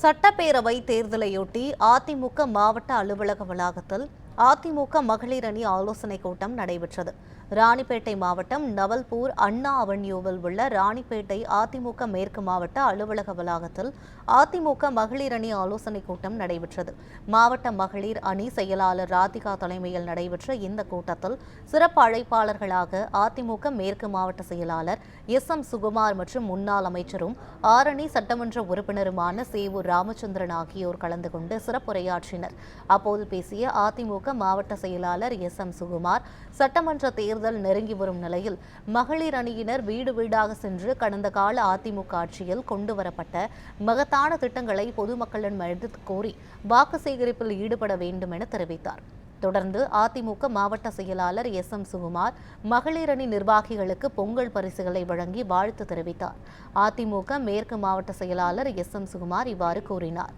சட்டப்பேரவை தேர்தலையொட்டி அதிமுக மாவட்ட அலுவலக வளாகத்தில் அதிமுக மகளிர் அணி ஆலோசனைக் கூட்டம் நடைபெற்றது. ராணிப்பேட்டை மாவட்டம் நவல்பூர் அண்ணா அவென்யூவில் உள்ள ராணிப்பேட்டை அதிமுக மேற்கு மாவட்ட அலுவலக வளாகத்தில் அதிமுக மகளிர் அணி ஆலோசனைக் கூட்டம் நடைபெற்றது. மாவட்ட மகளிர் அணி செயலாளர் ராதிகா தலைமையில் நடைபெற்ற இந்த கூட்டத்தில் சிறப்பு அழைப்பாளர்களாக அதிமுக மேற்கு மாவட்ட செயலாளர் எஸ்.எம். சுகுமார் மற்றும் முன்னாள் அமைச்சரும் ஆரணி சட்டமன்ற உறுப்பினருமான சேவூர் ராமச்சந்திரன் ஆகியோர் கலந்து கொண்டு சிறப்புரையாற்றினர். அப்போது பேசிய அதிமுக மாவட்ட செயலாளர் எஸ்.எம். சுகுமார், சட்டமன்ற தேர்தல் நெருங்கி வரும் நிலையில் மகளிர் அணியினர் வீடு வீடாக சென்று கடந்த கால அதிமுக ஆட்சியில் கொண்டுவரப்பட்ட மகத்தான திட்டங்களை பொதுமக்களிடம் எடுத்துக் கூறி வாக்கு சேகரிப்பில் ஈடுபட வேண்டும் என தெரிவித்தார். தொடர்ந்து அதிமுக மாவட்ட செயலாளர் எஸ்.எம். சுகுமார் மகளிர் அணி நிர்வாகிகளுக்கு பொங்கல் பரிசுகளை வழங்கி வாழ்த்து தெரிவித்தார். அதிமுக மேற்கு மாவட்ட செயலாளர் எஸ்.எம். சுகுமார் இவ்வாறு கூறினார்.